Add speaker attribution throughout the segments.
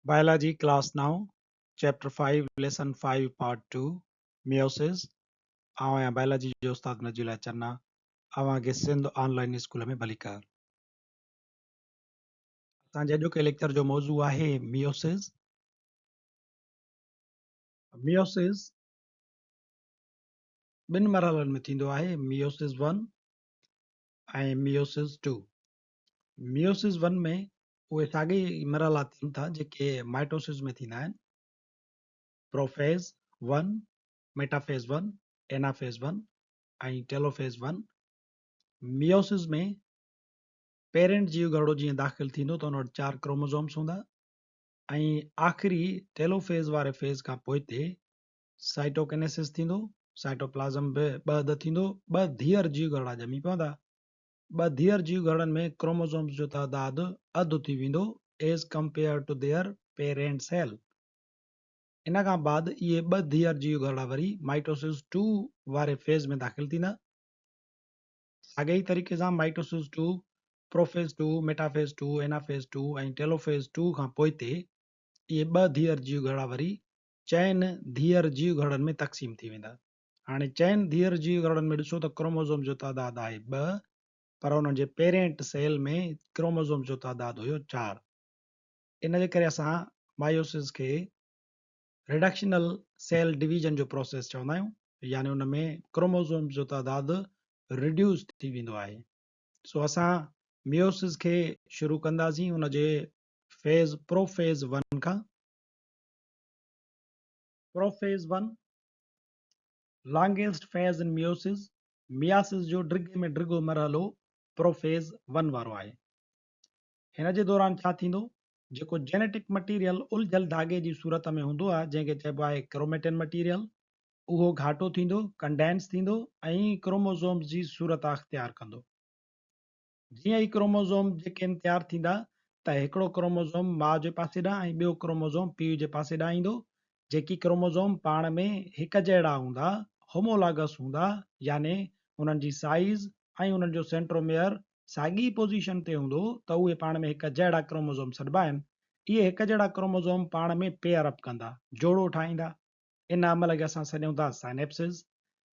Speaker 1: Biology class now, chapter 5, lesson 5, part 2, meiosis. आवां biology जो उस्ताद नजीला चन्ना आवां के सिंध ऑनलाइन स्कूल में भली कर असांजे अॼु के लेक्चर जो मौज़ू आहे meiosis. meiosis ॿिनि मरहलनि में थींदो आहे, meiosis 1 ऐं meiosis 2. meiosis 1 में उहे साॻी मरहला थियनि था जेके माइटोसिस में थींदा आहिनि. प्रोफेज़ 1, मेटाफेज़ 1, एनाफेज़ 1 ऐं टेलोफेज़ 1. meiosis में पेरेंट जीव घरड़ो जीअं दाख़िल थींदो त उन वटि 4 क्रोमोज़ोम्स हूंदा ऐं आख़िरी टेलोफेज़ वारे फेज़ खां पोइ ते साइटोकिनेसिस थींदो, साइटोप्लाज़म बि 2 अध थींदो, 2 धीअर जीव घरड़ा ॼमी पवंदा. 2 धीअर जीव घरड़नि में क्रोमोज़ोम्स जो तइदादु अधु थी वेंदो as compare to their parent cell. इन खां बाद इहे 2 धीअर जीव घरड़ा वरी माइटोसिस 2 वारे फेज़ में दाख़िल थींदा. साॻे ई तरीक़े सां माइटोसिस 2, प्रोफेज़ 2, मेटाफेज़ 2, एनाफेज़ 2 ऐं टेलोफेज़ 2 खां पोइ ते इहे 2 धीअर जीव घरड़ा वरी चइनि धीअर जीव घरड़नि में तक़सीम थी वेंदा. हाणे चइनि धीअर जीव घरड़नि में ॾिसो त क्रोमोज़ोम जो तइदादु आहे 2, पर उन्हनि जे पेरेंट सेल में क्रोमोज़ोम जो तइदादु हुयो 4. इन जे करे असां मायोसिस खे रिडक्शनल सेल डिवीजन जो प्रोसेस चवंदा आहियूं, यानी उन में क्रोमोज़ोम जो तइदादु रिड्यूस थी वेंदो आहे. सो असां मियोसिस खे शुरू कंदासीं उन जे फेज़ प्रोफेज़ 1 खां. प्रोफेज़ 1 लॉन्गेस्ट फेज़ इन मियोसिस. मियासिस जो ड्रिगे में ड्रिगो मरहलो प्रोफेज़ 1 वारो आहे. हिन जे दौरान छा थींदो, जेको जेनेटिक मटीरियल उलझल धागे जी सूरत में हूंदो आहे जंहिंखे चइबो आहे क्रोमेटिन मटीरियल, उहो घाटो थींदो, कंडेंस थींदो ऐं क्रोमोज़ोम्स जी सूरत अख्तियार कंदो. जीअं ई क्रोमोज़ोम जेके तयारु थींदा त हिकिड़ो क्रोमोज़ोम माउ जे पासे ॾांहुं ऐं ॿियो क्रोमोज़ोम पीउ जे पासे ॾांहुं ईंदो, जेकी क्रोमोज़ोम पाण में हिक जहिड़ा हूंदा, होमोलागस हूंदा, यानी उन्हनि जी साइज़ ऐं उन्हनि जो सेंट्रोमियर साॻी पोज़ीशन ते हूंदो त उहे पाण में हिक जहिड़ा क्रोमोज़ोम सॾिबा आहिनि. इहे हिक जहिड़ा क्रोमोज़ोम पाण में पेयर अप कंदा, जोड़ो ठाहींदा. इन अमल खे असां सॾियूं था साइनेप्सिस.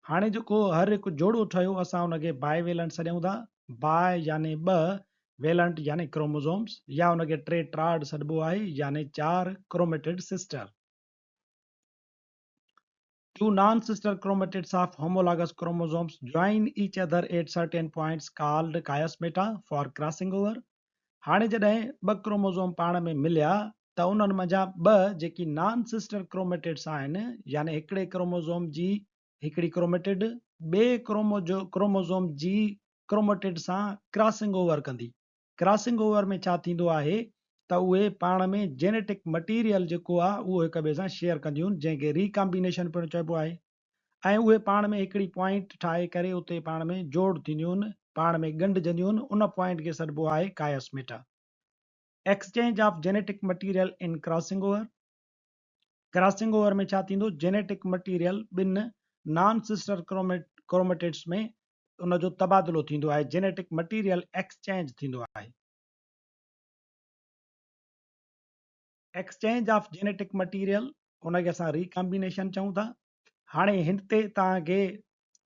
Speaker 1: हाणे जेको हर हिकु जोड़ो ठहियो असां उनखे बाइवेलेंट सॾियूं था. बाय यानी 2, वेलेंट यानी क्रोमोज़ोम्स, या उनखे ट्राड सॾिबो आहे यानी 4 chromatid sister. 2 non-sister chromatids of homologous chromosomes join each other at certain points called chiasmata for crossing over. हाणे जॾहिं 2 क्रोमोज़ोम पाण में मिलिया त उन्हनि मंझां 2 जेकी नॉन सिस्टर क्रोमेटिड्स आहिनि, यानी हिकिड़े क्रोमोज़ोम जी हिकिड़ी क्रोमेटिड ॿिए क्रोमोज़ोम जी क्रोमेटिड सां क्रॉसिंग ओवर कंदी. क्रॉसिंग ओवर में छा थींदो आहे त उहे पाण में जेनेटिक मटीरियल जेको आहे उहो हिक ॿिए सां शेयर कंदियूं आहिनि, जंहिंखे रिकॉम्बिनेशन पिणु चइबो आहे. ऐं उहे पाण में हिकिड़ी पॉइंट ठाहे करे उते पाण में जोड़ थींदियूं आहिनि, पाण में ॻंढिजंदियूं आहिनि. उन पॉइंट खे सॾिबो आहे chiasmata. Exchange of genetic material in crossing over. Crossing over में छा थींदो, जेनेटिक मटीरियल ॿिनि नॉन सिस्टर क्रोमेटिड्स में उन जो तबादलो थींदो आहे, जेनेटिक मटीरियल एक्सचेंज थींदो आहे. एक्सचेंज ऑफ जेनेटिक मटीरियल उनखे असां रिकॉम्बिनेशन चऊं था. हाणे हिते तव्हांखे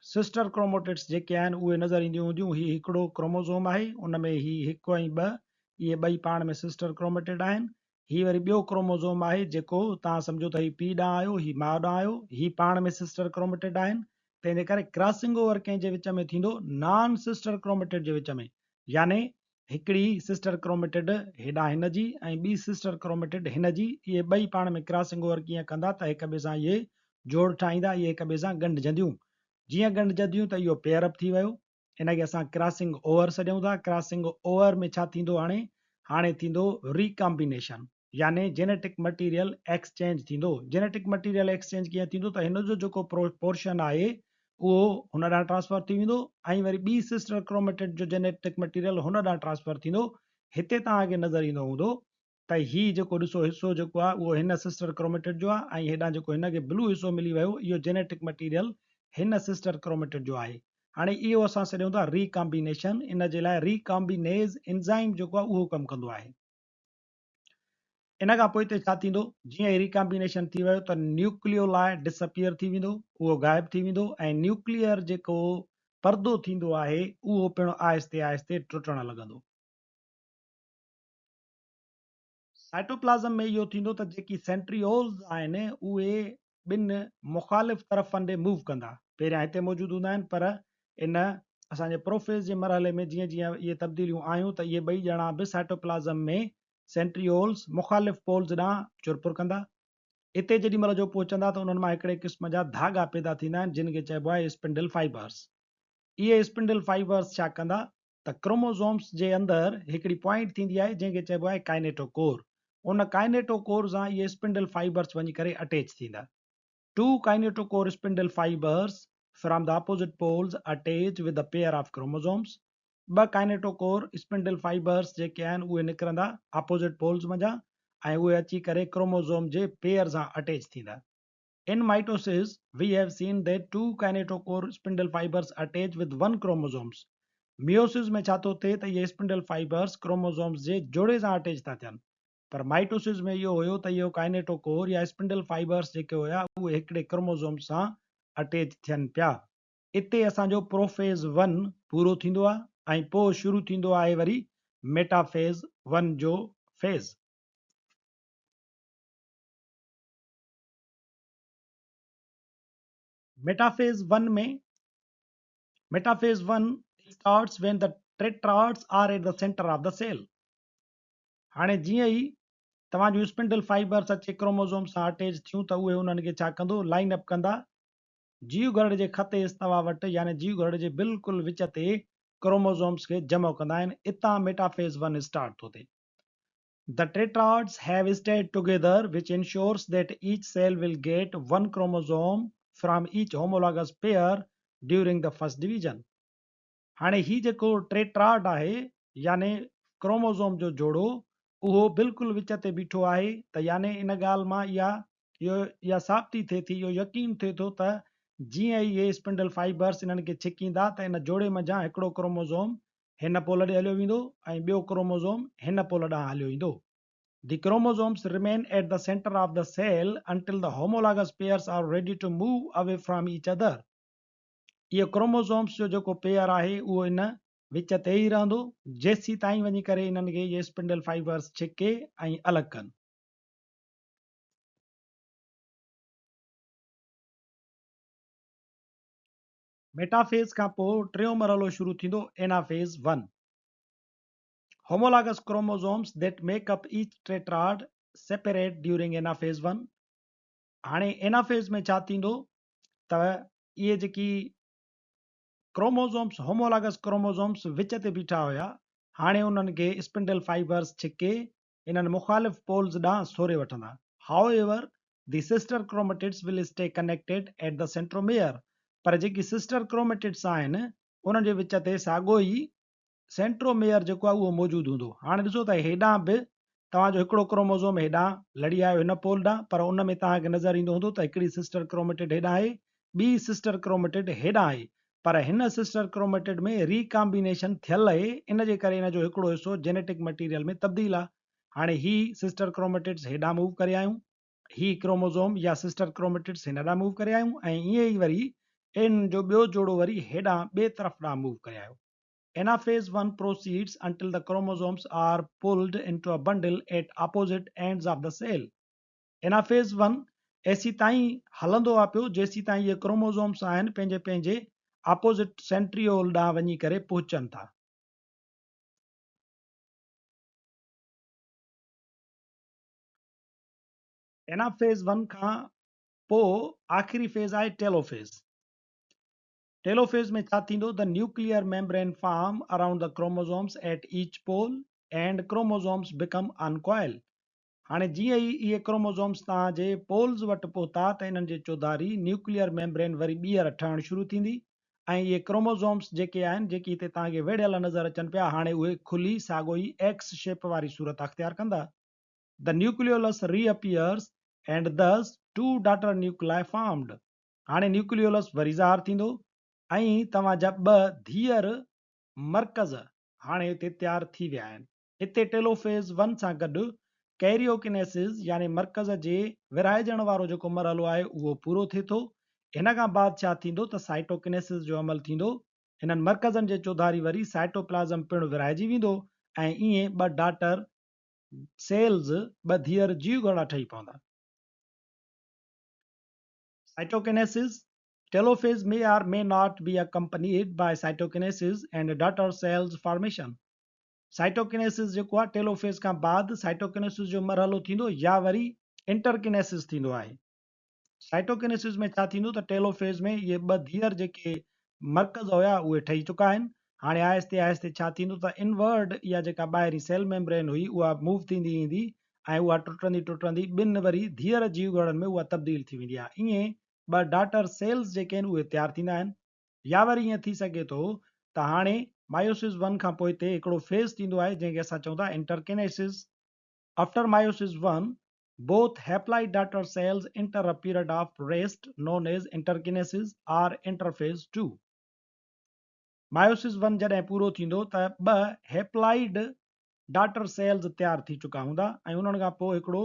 Speaker 1: सिस्टर क्रोमेटिड्स जेके आहिनि उहे नज़र ईंदियूं हूंदियूं. हीउ हिकिड़ो क्रोमोज़ोम आहे, उन में हीउ 1 ऐं 2, इहे ॿई पाण में सिस्टर क्रोमेटिड आहिनि. हीउ वरी ॿियो क्रोमोज़ोम आहे जेको तव्हां सम्झो त हीउ पीउ ॾांहुं आयो, हीउ माउ ॾांहुं आयो, हीउ पाण में सिस्टर क्रोमेटिड आहिनि. तंहिंजे करे क्रॉसिंग ओवर कंहिंजे विच में थींदो, नॉन सिस्टर क्रोमेटिड जे विच में, यानी हिकिड़ी सिस्टर क्रोमेटिड हेॾां हिन जी ऐं ॿी सिस्टर क्रोमेटिड हिन जी. इहे ॿई पाण में क्रॉसिंग ओवर कीअं कंदा त हिक ॿिए सां इहे जोड़ ठाहींदा, इहे हिक ॿिए सां ॻंढिजंदियूं. जीअं ॻंढिजंदियूं त इहो पेयर अप थी वियो, इनखे असां क्रॉसिंग ओवर सॾियूं था. क्रॉसिंग ओवर में छा थींदो, हाणे थींदो रिकॉम्बिनेशन, यानी जेनेटिक मटीरियल एक्सचेंज थींदो. जेनेटिक मटीरियल एक्सचेंज कीअं थींदो त हिन जो जेको पोर्शन आहे उहो हुन ॾांहुं ट्रांसफर थी वेंदो ऐं वरी ॿी सिस्टर क्रोमेटिड जो जेनेटिक मटीरियल हुन ॾांहुं ट्रांसफर थींदो. हिते तव्हांखे नज़र ईंदो हूंदो त हीउ जेको ॾिसो हिसो जेको आहे उहो हिन सिस्टर क्रोमेटिड जो आहे ऐं हेॾां जेको हिनखे ब्लू हिसो मिली वियो, इहो जेनेटिक मटीरियल हिन सिस्टर क्रोमेटिड जो आहे. हाणे इहो असां सॾियूं था रिकॉम्बिनेशन. इन जे लाइ रिकॉम्बिनेज एंजाइम जेको आहे उहो कमु कंदो आहे. इन खां पोइ हिते छा थींदो, जीअं ई रिकॉम्बिनेशन थी वियो त न्यूक्लियोलाइ डिसअपियर थी वेंदो, उहो गायब थी वेंदो ऐं न्यूक्लियर जेको परदो थींदो आहे उहो पिणु आहिस्ते आहिस्ते टुटणु लॻंदो। साइटोप्लाज़म में इहो थींदो त जेकी सेंट्रियोल्स आहिनि उहे ॿिनि मुख़ालिफ़ तरफ़नि ॾे मूव कंदा, पहिरियां हिते मौजूदु हूंदा आहिनि, पर इन असांजे प्रोफेज़ जे मरहले में जीअं जीअं इहे तब्दीलियूं आयूं त इहे ॿई ॼणा बि साइटोप्लाज़म में सेंट्रियोल्स मुख़ालिफ़ पोल्स ॾांहुं चुरपुर कंदा। हिते जेॾी महिल जो पहुचंदा त उन्हनि मां हिकिड़े क़िस्म जा धागा पैदा थींदा आहिनि जिन खे चइबो आहे स्पिंडल फाइबर्स। इहे स्पिंडल फाइबर्स छा कंदा त क्रोमोज़ोम्स जे अंदरि हिकिड़ी पॉइंट थींदी आहे जंहिंखे चइबो आहे काइनेटोकोर। उन काइनेटोकोर सां इहे स्पिंडल फाइबर्स वञी करे अटैच थींदा। Two kinetochore spindle fibers from the opposite poles attach with a pair of chromosomes. ॿ काइनेटोकोर स्पिंडल फाइबर्स जेके आहिनि उहे निकिरंदा अपोजिट पोल्स मंझां ऐं उहे अची करे क्रोमोज़ोम जे पेयर सां अटैच थींदा। In mitosis, we have seen that two kinetochore spindle fibers attach with one chromosomes. Meiosis में छा थो थिए त इहे स्पिंडल फाइबर्स क्रोमोज़ोम्स जे जोड़े सां अटैच था थियनि, पर माइटोसिस में इहो हुयो त इहो काइनेटोकोर या स्पिंडल फाइबर्स जेके हुया उहे हिकिड़े क्रोमोज़ोम सां अटैच थियनि पिया। इते असांजो प्रोफेज़ 1 पूरो थींदो आहे ऐं पोइ शुरू थींदो आहे वरी मेटाफेज़ 1 जो phase. Metaphase 1 starts when the tetrads are at the center of the cell. हाणे जीअं ई तव्हां जूं स्पिंडल फाइबर्स अचे क्रोमोज़ोम सां अटैच थियूं त उहे उन्हनि खे छा कंदो, लाइन अप कंदा जीव घड़ जे खते इस्तवा वटि, यानी जीव घड़ जे बिल्कुलु विच ते क्रोमोज़ोम्स खे जमा कंदा आहिनि। इतां मेटाफेज़ 1 स्टार्ट थो थिए। The tetrads have stayed together, which ensures that each cell will get one chromosome from each homologous pair during the first division. हाणे ही जेको टेट्राड आहे यानी क्रोमोज़ोम जो जोड़ो उहो बिल्कुलु विच ते बीठो आहे, त यानी इन ॻाल्हि मां इहा साबिती थिए थी, इहो यकीन थिए थो त जीअं ई इहे स्पिंडल फाइबर्स इन्हनि खे छिकींदा त इन जोड़े मंझां हिकिड़ो क्रोमोज़ोम हिन पोल ॾे हलियो वेंदो ऐं ॿियो क्रोमोज़ोम हिन पोल ॾांहुं हलियो ईंदो। The chromosomes remain at the center of the cell until the homologous pairs are ready to move away from each other. इहो क्रोमोज़ोम्स जो जेको पेयर आहे उहो इन विच ते ई रहंदो जेसीं ताईं वञी करे इन्हनि खे इहे स्पिंडल फाइबर्स छिके ऐं अलॻि कनि। मेटाफेज़ खां पोइ टियों मरहलो शुरू थींदो, anaphase 1। Homologous chromosomes that make up each tetrad separate during anaphase 1। हाणे एनाफेज़ में छा थींदो त इहे जेकी क्रोमोज़ोम्स होमोलॉगस क्रोमोज़ोम्स विच ते बीठा हुया, हाणे उन्हनि खे स्पिंडल फाइबर्स छिके इन्हनि मुख़ालिफ़ पोल्स ॾांहुं सोरे वठंदा। However, the sister chromatids will stay connected at the centromere. पर जेकी सिस्टर क्रोमेटिड्स आहिनि उन्हनि जे विच ते साॻियो ई सेंट्रोमेयर जेको आहे उहो मौजूदु हूंदो। हाणे ॾिसो त हेॾां बि तव्हांजो हिकिड़ो क्रोमोज़ोम हेॾां लड़ी आयो हिन पोल ॾांहुं, पर उन में तव्हांखे नज़र ईंदो हूंदो त हिकिड़ी सिस्टर क्रोमेटिड हेॾां आहे, ॿी सिस्टर क्रोमेटिड हेॾां आहे, पर हिन सिस्टर क्रोमेटिड में रिकॉम्बिनेशन थियल आहे, इन जे करे इन जो हिकिड़ो हिसो जेनेटिक मटीरियल में तब्दील आहे। हाणे ही सिस्टर क्रोमेटिड्स हेॾां मूव करे आयूं, ही क्रोमोज़ोम या सिस्टर क्रोमेटिड्स हिन ॾांहुं मूव करे आयूं ऐं ईअं ई वरी इन जो ॿियो जोड़ो वरी हेॾां ॿिए तरफ़ ॾांहुं मूव करे आयो। Anaphase 1 proceeds until the chromosomes are pulled into a bundle at opposite ends of the cell. Anaphase 1 ऐसी ताईं हलंदो आहे पियो जेसीं ताईं इहे क्रोमोज़ोम्स आहिनि पंहिंजे पंहिंजे अपोज़िट सेंट्रियोल ॾांहुं वञी करे पहुचनि था। एनाफेज़ 1 खां पोइ आख़िरी फेज़ आहे टेलोफेज़। टेलोफेज़ में छा थींदो, the nuclear membrane form around the chromosomes at each pole and chromosomes become uncoil. हाणे जीअं ई इहे क्रोमोज़ोम्स तव्हांजे पोल्स वटि पहुता त इन्हनि जे चौधारी न्यूक्लियर मेम्ब्रेन वरी ॿीहर ठहणु शुरू थींदी ऐं इहे क्रोमोज़ोम्स जेके आहिनि जेकी हिते तव्हांखे वेढ़ियल नज़र अचनि पिया, हाणे उहे खुली साॻियो ई एक्स शेप वारी सूरत अख़्तियार कंदा। द न्यूक्लियोलस रीअपियर्स एंड दस टू डॉटर न्यूक्लाई फॉर्म्ड। हाणे न्यूक्लियोलस वरी ज़ाहिर थींदो ऐं तव्हांजा ॿ धीअर मर्कज़ हाणे हिते तयारु थी विया आहिनि। हिते टेलोफेज़ 1 सां गॾु कैरियोकिनेसिस यानी मर्कज़ जे विराइजण वारो जेको मरहलो आहे उहो पूरो थिए थो। हिन खां बाद छा थींदो त साइटोकिनेसिस जो अमल थींदो। हिननि मर्कज़नि जे चौधारी वरी साइटोप्लाज़म पिणु विराइजी वेंदो ऐं ईअं ॿ डाटर सेल्स ॿ धीअर जीव घड़ा ठही पवंदा। Cytokinesis. Telophase may or may not be accompanied by cytokinesis and daughter cells formation. Cytokinesis जेको आहे टेलोफेज खां बाद साइटोकिनेसिस जो मरहलो थींदो या वरी इंटरकिनेसिस थींदो आहे। साइटोकिनेसिस में छा थींदो त टेलोफेज में इहे ॿ धीअर जेके मर्कज़ हुया उहे ठही चुका आहिनि। हाणे आहिस्ते आहिस्ते छा थींदो त इनवर्ड इहा जेका ॿाहिरीं सेल मेम्ब्रेन हुई उहा मूव थींदी ईंदी ऐं उहा टुटंदी टुटंदी ॿिनि वरी धीअर जीवघड़नि में उहा तब्दील थी वेंदी आहे। ईअं ॿ डाटर सेल्स जेके आहिनि उहे तयारु थींदा आहिनि। या वरी ईअं थी सघे थो त हाणे मायोसिस 1 खां पोइ ते हिकिड़ो फेज़ थींदो आहे जंहिंखे असां चऊं था interkinesis. After meiosis 1 both haploid daughter cells enter a period of rest known as interkinesis or interphase 2. Meiosis 1 जॾहिं पूरो थींदो त ॿ हेप्लाइड डाटर सेल्स तयारु थी चुका हूंदा ऐं उन्हनि खां पोइ हिकिड़ो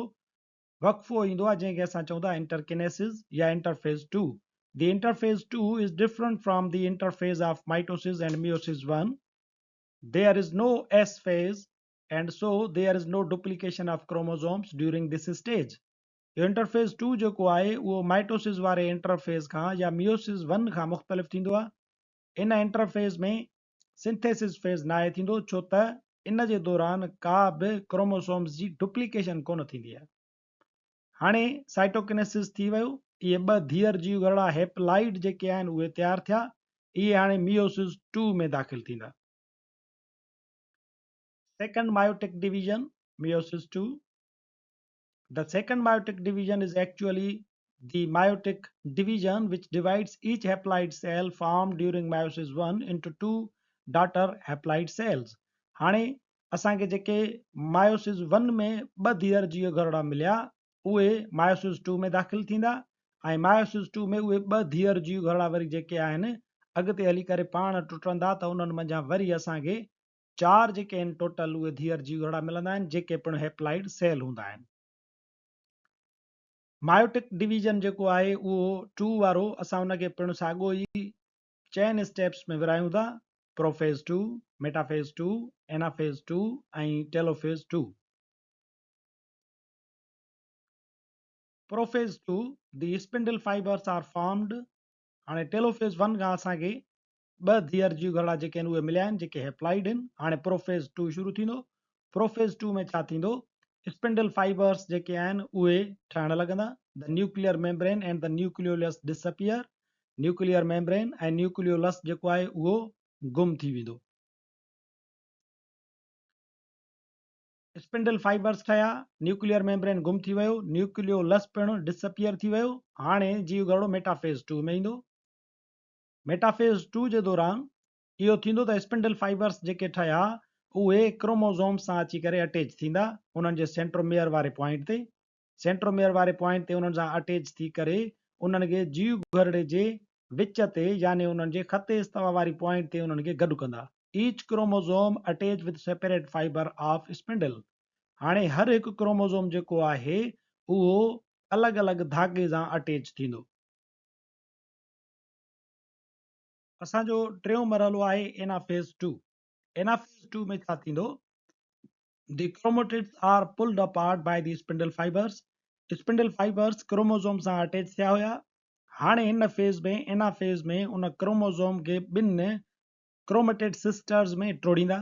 Speaker 1: वक़फ़ो ईंदो आहे जंहिंखे असां चऊं था इंटरकिनेसिस या interphase 2. The interphase 2 is different from the interphase of mitosis and meiosis 1. There is no S phase and so there is no duplication of chromosomes during this stage. Interphase 2 जेको आहे उहो माइटोसिस वारे इंटरफेज खां या meiosis 1 खां मुख़्तलिफ़ थींदो आहे। इन इंटरफेज में सिंथेसिस फेज़ नाहे थींदो छो त इन जे दौरान का बि क्रोमोसोम्स जी डुप्लीकेशन कोन थींदी आहे। हाणे साइटोकिनेसिस थी वियो। इहे ॿ धीअर जीव घड़ा हेप्लाइड जेके आहिनि उहे तयारु थिया। इहे हाणे मियोसिस 2 में दाख़िल थींदा। Second meiotic division meiosis 2. The second meiotic division is actually the meiotic division which divides each haploid cell formed during meiosis 1 into two daughter haploid cells. हाणे असांखे जेके मायोसिस 1 में ॿ धीअर जीव घरड़ा मिलिया उहे मायोसिस 2 में दाख़िल थींदा ऐं मायोसिस 2 में उहे ॿ धीअर जीव घरड़ा वरी जेके आहिनि अॻिते हली करे पाण टुटंदा त उन्हनि मंझां वरी असांखे 4 जेके आहिनि टोटल उहे धीअर जीव घरड़ा मिलंदा आहिनि जेके पिणु हेप्लाइड सेल हूंदा आहिनि। मायोटिक डिवीजन जेको आहे उहो 2 वारो असां उनखे पिणु साॻियो ई चइनि स्टेप्स में विरायूं था। प्रोफेज 2, मेटाफेज 2, एनाफेज 2 ऐं टेलोफेज 2। प्रोफेज 2 दी स्पिंडल फाइबर्स आर फॉर्म्ड। हाणे टेलोफेज 1 खां असांखे ॿ धीअर जीव घड़ा जेके आहिनि उहे मिलिया आहिनि जेके हेप्लाइड आहिनि। हाणे प्रोफेज 2 शुरू थींदो। प्रोफेज 2 में छा थींदो स्पिंडल फाइबर्स जेके आहिनि उहे ठहण लॻंदा। The nuclear membrane and the nucleolus disappear. Nuclear membrane ऐं न्यूक्लियोलस जेको आहे उहो गुम थी वेंदो। स्पिंडल फाइबर्स ठहिया, न्यूक्लियर मेम्ब्रेन गुम थी वियो, न्यूक्लियोलस पिणु डिसअपियर थी वियो। हाणे जीव घड़ो मेटाफेज 2 में ईंदो। मेटाफेज 2 जे दौरान इहो थींदो त स्पिंडल फाइबर्स जेके ठहिया उहे क्रोमोसोम सां अची करे अटैच थींदा उन्हनि जे सेंट्रोमियर वारे पॉइंट ते। सेंट्रोमियर वारे पॉइंट ते उन्हनि सां अटैच थी करे उन्हनि खे जीव घरड़े जे विच ते यानी उन्हनि जे खते इस्तवा वारी पॉइंट ते उन्हनि खे गॾु कंदा। Each chromosome attach with separate fibre of spindle. हाणे हर हिकु क्रोमोसोम जेको आहे उहो अलॻि अलॻि धागे सां अटैच थींदो। असांजो टियों मरहलो आहे एनाफेज 2। एनाफेज 2 में छा थींदो The chromatids are pulled apart by the spindle fibers. Spindle fibres chromosome सां अटैच थिया हुया। हाणे हिन फेज़ में एनाफेज में उन क्रोमोसोम खे ॿिनि क्रोमेटिड सिस्टर्स में टोड़ींदा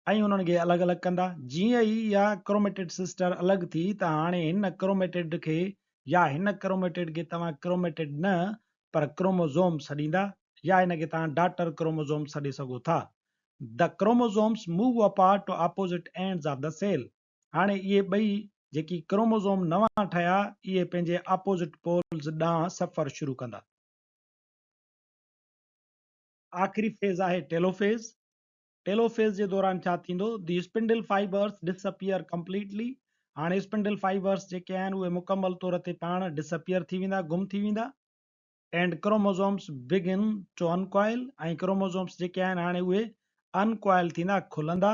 Speaker 1: ऐं उन्हनि खे अलॻि अलॻि कंदा। जीअं ई इहा क्रोमेटिड सिस्टर अलॻि थी त हाणे हिन क्रोमेटिड खे या हिन क्रोमेटिड खे तव्हां क्रोमेटिड न पर क्रोमोसोम छॾींदा या हिनखे तव्हां डाटर क्रोमोसोम छॾे सघो था। The chromosomes move apart to opposite ends of the cell. हाणे इहे ॿई जेकी क्रोमोसोम नवां ठहिया इहे पंहिंजे ऑपोजिट पोल्स ॾांहुं सफ़र शुरू कंदा। आख़िरी फेज़ आहे टेलोफेज़। टेलोफेज़ जे दौरान छा थींदो दी स्पिंडल फाइबर्स डिसअपियर कंप्लीटली। हाणे स्पिंडल फाइबर्स जेके आहिनि उहे मुकमल तौर ते पाण डिसअपियर थी वेंदा गुम थी वेंदा and chromosomes begin to uncoil ऐं क्रोमोसोम्स जेके आहिनि हाणे उहे अनकॉइल थींदा खुलंदा।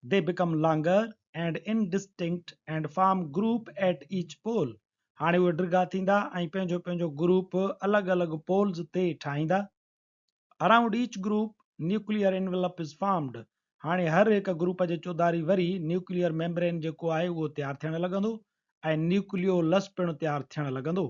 Speaker 1: They become longer and indistinct and form group at each pole. हाणे उहे डिघा थींदा ऐं पंहिंजो पंहिंजो ग्रुप अलॻि अलॻि पोल्स ते ठाहींदा. Around each group nuclear envelope is formed. हाणे हर हिकु ग्रुप जे चौधारी वरी न्यूक्लियर मेम्ब्रेन जेको आहे उहो तयारु थियणु लॻंदो ऐं न्यूक्लियोलस पिणु तयारु थियणु लॻंदो.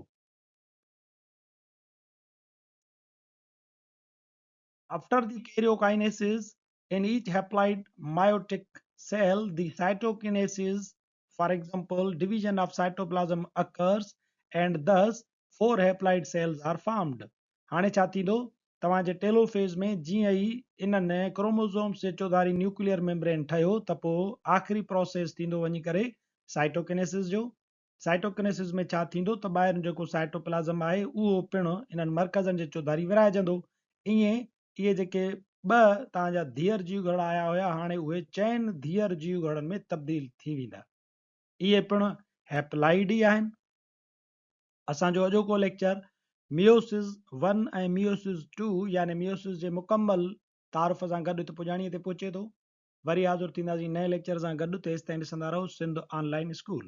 Speaker 1: After the karyokinesis in each haploid meiotic cell, the cytokinesis, for example, division of cytoplasm occurs and thus 4 haploid cells are formed. हाणे छा थींदो तव्हांजे टेलोफेज में जीअं ई इन्हनि क्रोमोसोम्स जे चौधारी न्यूक्लियर मेम्ब्रेन ठहियो त पोइ आख़िरी प्रोसेस थींदो वञी करे साइटोकिनेसिस जो. साइटोकिनेसिस में छा थींदो त ॿाहिरि जेको साइटोप्लाज़म आहे उहो पिणु इन्हनि मर्कज़नि जे चौधारी विरहाइजंदो. ईअं इहे जेके ॿ तव्हांजा धीअर जीवघड़ आया हुया हाणे उहे चइनि धीअर जीवघड़नि में तब्दील थी वेंदा. इहे पिणु हैप्लाइड ई आहिनि. असांजो अॼोको लेक्चर मियोसिस 1 ऐं मियोसिस 2 यानी मियोसिस जे मुकमल तारुफ़ सां गॾु त पुॼाणीअ ते पहुचे थो. वरी हाज़ुर थींदासीं नए लेक्चर सां गॾु. तेसिताईं ॾिसंदा रहो सिंध ऑनलाइन स्कूल.